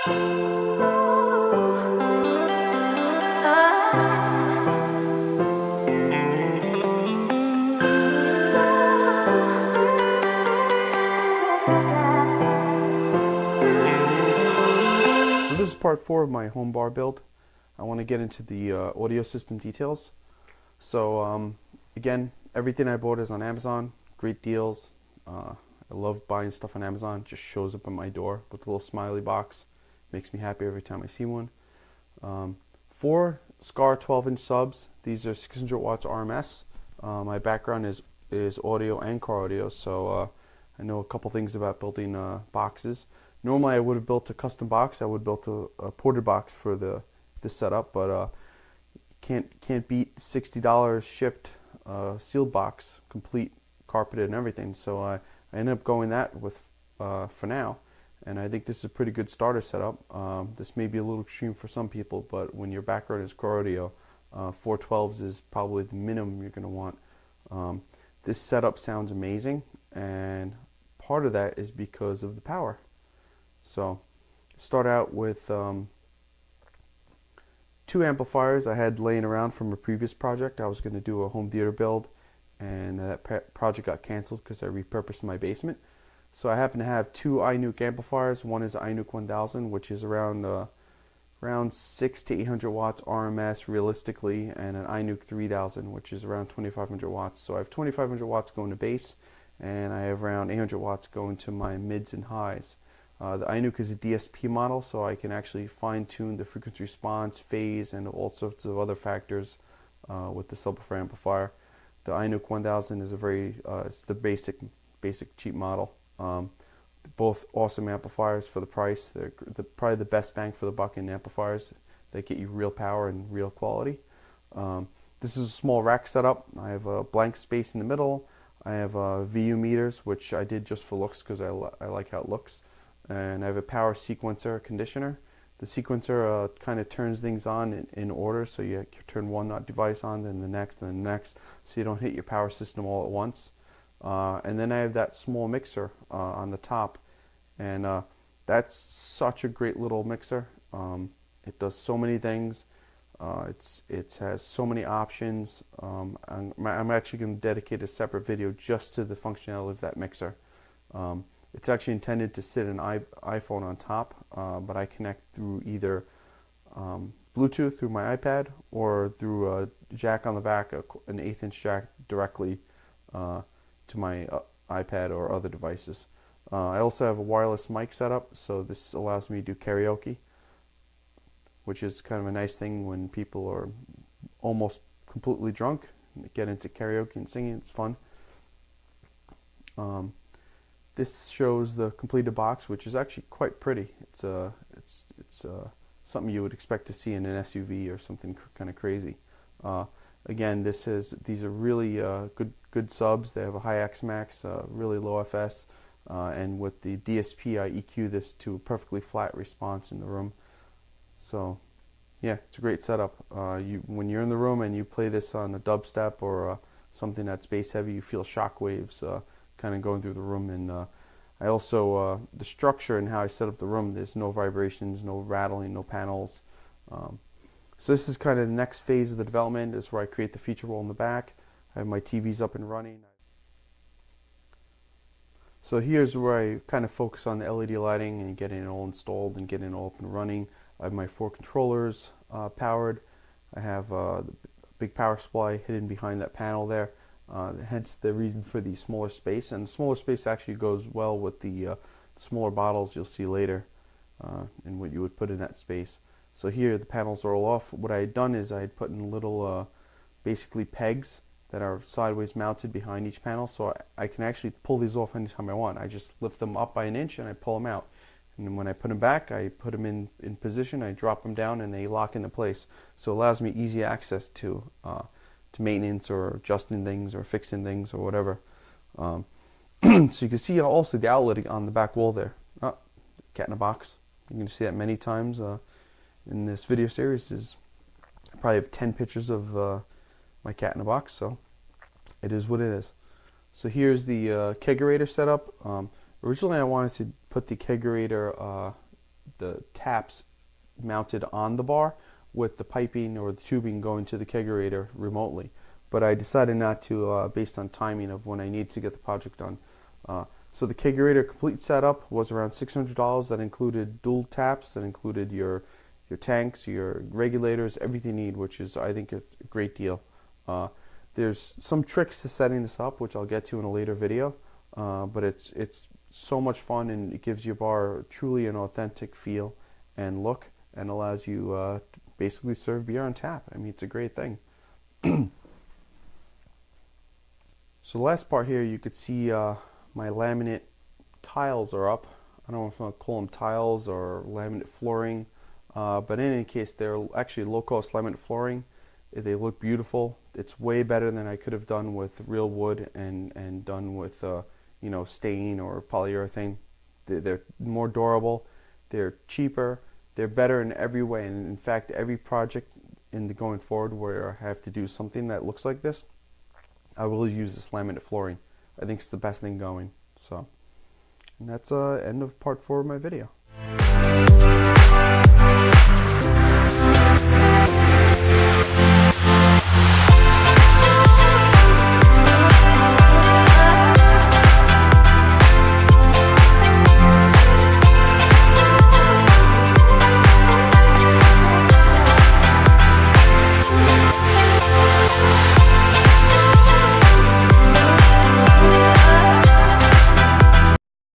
So this is part 4 of my home bar build. I want to get into the audio system details. So again, everything I bought is on Amazon. Great deals. I love buying stuff on Amazon. It just shows up at my door with a little smiley box. Makes me happy every time I see one. 4 Scar 12-inch subs. These are 600 watts RMS. My background is audio and car audio, so I know a couple things about building boxes. Normally I would have built a custom box. I would have built a ported box for this setup, but can't beat $60 shipped sealed box, complete, carpeted and everything. So I ended up going that with for now, and I think this is a pretty good starter setup. This may be a little extreme for some people, but when your background is car audio, 412s is probably the minimum you're going to want. This setup sounds amazing, and part of that is because of the power. So start out with 2 amplifiers I had laying around from a previous project. I was going to do a home theater build, and that project got canceled because I repurposed my basement. So I happen to have 2 iNuke amplifiers. One is iNuke 1000, which is around 600 to 800 watts RMS realistically, and an iNuke 3000, which is around 2500 watts. So I have 2500 watts going to bass, and I have around 800 watts going to my mids and highs. The iNuke is a DSP model, so I can actually fine-tune the frequency response, phase, and all sorts of other factors with the subwoofer amplifier. The iNuke 1000 is it's the basic cheap model. Both awesome amplifiers for the price. They're probably the best bang for the buck in amplifiers. They get you real power and real quality. This is a small rack setup. I have a blank space in the middle. I have VU meters, which I did just for looks because I like how it looks. And I have a power sequencer conditioner. The sequencer kind of turns things on in order, so you turn one device on, then the next, then the next, so you don't hit your power system all at once. And then I have that small mixer on the top, and that's such a great little mixer. It does so many things. It has so many options. I'm actually going to dedicate a separate video just to the functionality of that mixer. It's actually intended to sit an iPhone on top, but I connect through either Bluetooth through my iPad or through a jack on the back, an 1/8-inch jack directly to my iPad or other devices. I also have a wireless mic setup, so this allows me to do karaoke, which is kind of a nice thing when people are almost completely drunk. Get into karaoke and singing, it's fun. This shows the completed box, which is actually quite pretty. It's something you would expect to see in an SUV or something kind of crazy. Again, these are really good subs. They have a high X max, really low FS, and with the DSP, I EQ this to a perfectly flat response in the room. So, yeah, it's a great setup. When you're in the room and you play this on a dubstep or something that's bass heavy, you feel shock waves kind of going through the room. And I also, the structure and how I set up the room, there's no vibrations, no rattling, no panels. So this is kind of the next phase of the development. This is where I create the feature wall in the back. I have my TVs up and running. So here's where I kind of focus on the LED lighting and getting it all installed and getting it all up and running. I have my 4 controllers powered. I have the big power supply hidden behind that panel there. Hence the reason for the smaller space, and the smaller space actually goes well with the smaller bottles you'll see later and what you would put in that space. So here the panels are all off. What I had done is I had put in little basically pegs that are sideways mounted behind each panel, so I can actually pull these off anytime I want. I just lift them up by an inch and I pull them out, and then when I put them back, I put them in position, I drop them down, and they lock into place. So it allows me easy access to maintenance or adjusting things or fixing things or whatever. So you can see also the outlet on the back wall there. Cat in a box. You can see that many times in this video series. I probably have 10 pictures of my cat in a box, so it is what it is. So here's the kegerator setup. Originally I wanted to put the kegerator the taps mounted on the bar with the piping or the tubing going to the kegerator remotely. But I decided not to based on timing of when I need to get the project done. So the kegerator complete setup was around $600. That included dual taps, that included your tanks, your regulators, everything you need, which is, I think, a great deal. There's some tricks to setting this up, which I'll get to in a later video, but it's so much fun, and it gives your bar truly an authentic feel and look, and allows you to basically serve beer on tap. I mean, it's a great thing. So the last part here, you could see my laminate tiles are up. I don't know if I want to call them tiles or laminate flooring, but in any case, they're actually low-cost laminate flooring. They look beautiful. It's way better than I could have done with real wood and done with stain or polyurethane. They're more durable. They're cheaper. They're better in every way. And in fact, every project going forward where I have to do something that looks like this, I will use this laminate flooring. I think it's the best thing going. So, and that's end of part 4 of my video.